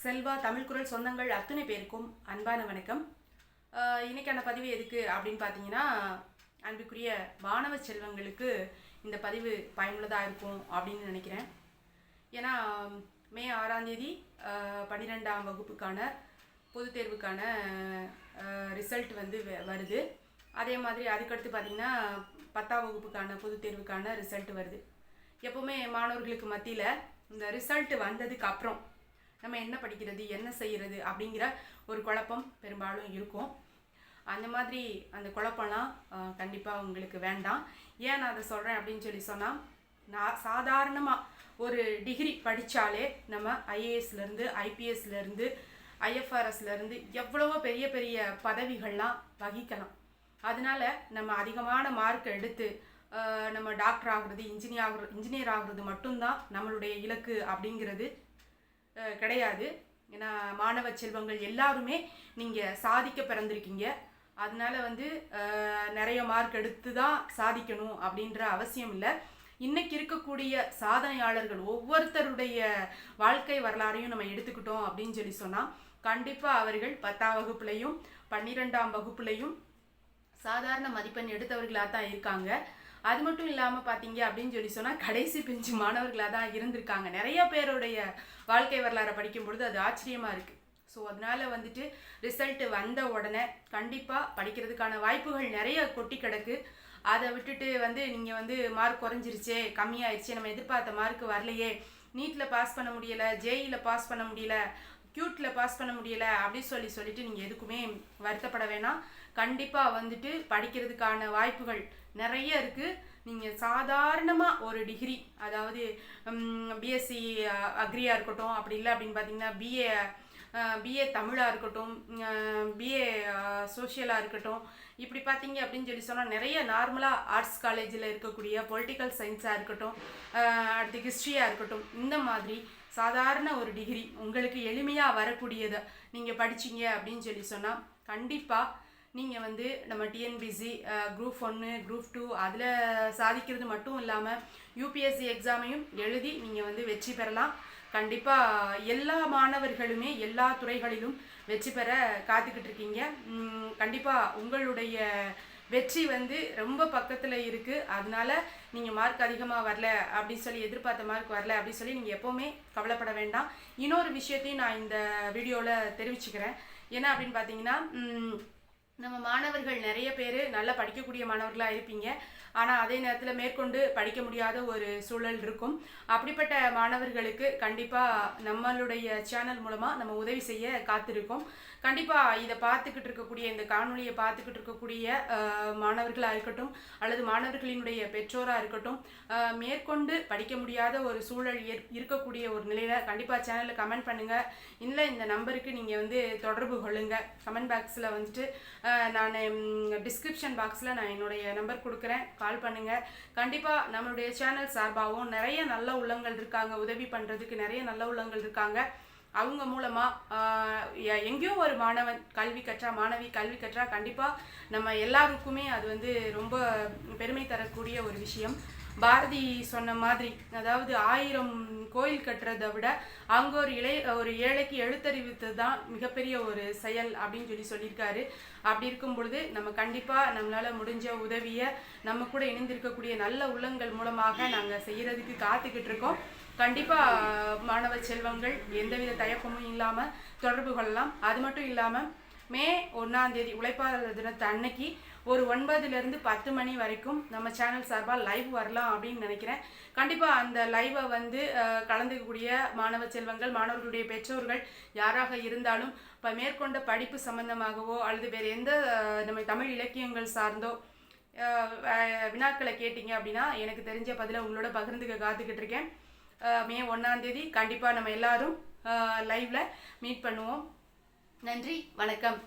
செல்வா தமிழ் குரல் சொந்தங்கள் அத்தனை பேருக்கும் அன்பான வணக்கம். இன்னைக்கான பதிவு எதுக்கு அப்படின்னு பார்த்தீங்கன்னா, அன்புக்குரிய மாணவ செல்வங்களுக்கு இந்த பதிவு பயனுள்ளதாக இருக்கும் அப்படின்னு நினைக்கிறேன். ஏன்னா மே 6ஆம் தேதி 12ஆம் வகுப்புக்கான பொதுத் தேர்வுக்கான ரிசல்ட் வந்து வருது. அதே மாதிரி அதுக்கடுத்து பார்த்திங்கன்னா 10ஆம் வகுப்புக்கான பொதுத் தேர்வுக்கான ரிசல்ட் வருது. எப்போவுமே மாணவர்களுக்கு மத்தியில் இந்த ரிசல்ட் வந்ததுக்கு அப்புறம் நம்ம என்ன படிக்கிறது, என்ன செய்கிறது அப்படிங்கிற ஒரு குழப்பம் பெரும்பாலும் இருக்கும். அந்த மாதிரி அந்த குழப்பம்லாம் கண்டிப்பாக உங்களுக்கு வேண்டாம். ஏன் நான் அதை சொல்கிறேன் அப்படின்னு சொன்னால், நான் சாதாரணமாக ஒரு டிகிரி படித்தாலே நம்ம ஐஏஎஸ்லேருந்து ஐபிஎஸ்லேருந்து ஐஎஃப்ஆர்எஸ்லேருந்து எவ்வளவோ பெரிய பெரிய பதவிகள்லாம் வகிக்கலாம். அதனால நம்ம அதிகமான மார்க் எடுத்து நம்ம டாக்டர் ஆகுறது, இன்ஜினியர் ஆகுறது மட்டும்தான் நம்மளுடைய இலக்கு அப்படிங்கிறது கிடையாது. ஏன்னா மாணவ செல்வங்கள் எல்லாருமே நீங்கள் சாதிக்க பிறந்திருக்கீங்க. அதனால வந்து நிறைய மார்க் எடுத்து தான் சாதிக்கணும் அப்படின்ற அவசியம் இல்லை. இன்னைக்கு இருக்கக்கூடிய சாதனையாளர்கள் ஒவ்வொருத்தருடைய வாழ்க்கை வரலாறையும் நம்ம எடுத்துக்கிட்டோம் அப்படின்னு சொன்னால், கண்டிப்பாக அவர்கள் 10ஆம் வகுப்புலையும் 12ஆம் வகுப்புலையும் சாதாரண மதிப்பெண் எடுத்தவர்களாக தான் இருக்காங்க. அது மட்டும் இல்லாமல் பார்த்தீங்க அப்படின்னு சொன்னால், கடைசி பெஞ்சு மாணவர்களாக தான் இருந்திருக்காங்க. நிறைய பேருடைய வாழ்க்கை வரலாறை படிக்கும் பொழுது அது ஆச்சரியமாக இருக்குது. ஸோ அதனால் வந்துட்டு ரிசல்ட்டு வந்த உடனே கண்டிப்பாக படிக்கிறதுக்கான வாய்ப்புகள் நிறைய கொட்டி கிடக்கு. அதை விட்டுட்டு வந்து நீங்கள் வந்து மார்க் குறைஞ்சிருச்சே, கம்மியாயிடுச்சு, நம்ம எதிர்பார்த்த மார்க் வரலையே, நீட்டில் பாஸ் பண்ண முடியலை, ஜேஇயில் பாஸ் பண்ண முடியலை, கியூட்டில் பாஸ் பண்ண முடியலை அப்படின்னு சொல்லிட்டு நீங்கள் எதுக்குமே வருத்தப்பட வேணாம். கண்டிப்பாக வந்துட்டு படிக்கிறதுக்கான வாய்ப்புகள் நிறைய இருக்குது. நீங்கள் சாதாரணமாக ஒரு டிகிரி, அதாவது பிஎஸ்சி அக்ரியாக இருக்கட்டும், அப்படி இல்லை அப்படின்னு பார்த்தீங்கன்னா பிஏ தமிழாக இருக்கட்டும், பிஏ சோஷியலாக இருக்கட்டும், இப்படி பார்த்தீங்க அப்படின்னு சொன்னால் நிறைய நார்மலாக ஆர்ட்ஸ் காலேஜில் இருக்கக்கூடிய பொலிட்டிக்கல் சயின்ஸாக இருக்கட்டும், அடுத்து ஹிஸ்ட்ரியாக இருக்கட்டும், இந்த மாதிரி சாதாரண ஒரு டிகிரி உங்களுக்கு எளிமையாக வரக்கூடியதை நீங்கள் படிச்சிங்க அப்படின்னு சொன்னால், கண்டிப்பாக நீங்கள் வந்து நம்ம டிஎன்பிசி குரூப் 1 குரூப் 2 அதில் சாதிக்கிறது மட்டும் இல்லாமல் யூபிஎஸ்சி எக்ஸாமையும் எழுதி நீங்கள் வந்து வெற்றி பெறலாம். கண்டிப்பாக எல்லா மாணவர்களுமே எல்லா துறைகளிலும் வெற்றி பெற காத்துக்கிட்டு இருக்கீங்க. கண்டிப்பாக உங்களுடைய வெற்றி வந்து ரொம்ப பக்கத்தில் இருக்குது. அதனால நீங்கள் மார்க் அதிகமாக வரல அப்படின்னு எதிர்பார்த்த மார்க் வரல அப்படின்னு நீங்கள் எப்போவுமே கவலைப்பட வேண்டாம். இன்னொரு விஷயத்தையும் நான் இந்த வீடியோவில் தெரிவிச்சுக்கிறேன். என்ன அப்படின்னு பார்த்தீங்கன்னா, நம்ம மாணவர்கள் நிறைய பேர் நல்லா படிக்கக்கூடிய மாணவர்களாக இருப்பீங்க. ஆனால் அதே நேரத்தில் மேற்கொண்டு படிக்க முடியாத ஒரு சூழல் இருக்கும். அப்படிப்பட்ட மாணவர்களுக்கு கண்டிப்பாக நம்மளுடைய சேனல் மூலமாக நம்ம உதவி செய்ய காத்திருக்கோம். கண்டிப்பாக இதை பார்த்துக்கிட்டு இருக்கக்கூடிய, இந்த காணொலியை பார்த்துக்கிட்டு இருக்கக்கூடிய மாணவர்களாக இருக்கட்டும், அல்லது மாணவர்களினுடைய பெற்றோராக இருக்கட்டும், மேற்கொண்டு படிக்க முடியாத ஒரு சூழல் இருக்கக்கூடிய ஒரு நிலையில் கண்டிப்பாக சேனலில் கமெண்ட் பண்ணுங்கள். இல்லை இந்த நம்பருக்கு நீங்கள் வந்து தொடர்பு கொள்ளுங்கள். கமெண்ட் பாக்ஸில் வந்துட்டு நான் டிஸ்கிரிப்ஷன் பாக்ஸில் நான் என்னுடைய நம்பர் கொடுக்குறேன், கால் பண்ணுங்கள். கண்டிப்பாக நம்மளுடைய சேனல் சார்பாகவும் நிறைய நல்ல உள்ளங்கள் இருக்காங்க, உதவி பண்ணுறதுக்கு நிறைய நல்ல உள்ளங்கள் இருக்காங்க. அவங்க மூலமாக எங்கேயோ ஒரு மாணவன் கல்வி கற்றா, மாணவி கல்வி கற்றா, கண்டிப்பாக நம்ம எல்லாருக்குமே அது வந்து ரொம்ப பெருமை தரக்கூடிய ஒரு விஷயம். பாரதி சொன்ன மாதிரி, அதாவது 1000 கோயில் கட்டுறதை விட அங்கே ஒரு ஏழைக்கு எழுத்தறிவித்தது தான் மிகப்பெரிய ஒரு செயல் அப்படின்னு சொல்லியிருக்காரு. அப்படி இருக்கும் பொழுது நம்ம கண்டிப்பாக நம்மளால் முடிஞ்ச உதவியை நம்ம கூட இணைந்திருக்கக்கூடிய நல்ல உள்ளங்கள் மூலமாக நாங்கள் செய்கிறதுக்கு காத்துக்கிட்டு இருக்கோம். கண்டிப்பாக மாணவ செல்வங்கள் எந்தவித தயக்கமும் இல்லாமல் தொடர்பு கொள்ளலாம். அது மட்டும் இல்லாமல் மே 1ஆம் தேதி உழைப்பாளர் தினத்து அன்னைக்கு ஒரு 9லேருந்து 10 மணி வரைக்கும் நம்ம சேனல் சார்பாக லைவ் வரலாம் அப்படின்னு நினைக்கிறேன். கண்டிப்பாக அந்த லைவை வந்து கலந்துக்கக்கூடிய மாணவ செல்வங்கள், மாணவர்களுடைய பெற்றோர்கள் யாராக இருந்தாலும், இப்போ மேற்கொண்ட படிப்பு சம்பந்தமாகவோ அல்லது வேறு எந்த நம்ம தமிழ் இலக்கியங்கள் சார்ந்தோ வினாக்களை கேட்டிங்க அப்படின்னா எனக்கு தெரிஞ்ச பதிலை உங்களோட பகிர்ந்துக்க காத்துக்கிட்டு இருக்கேன். மே 1ஆம் தேதி கண்டிப்பாக நம்ம எல்லாரும் லைவில் மீட் பண்ணுவோம். நன்றி, வணக்கம்.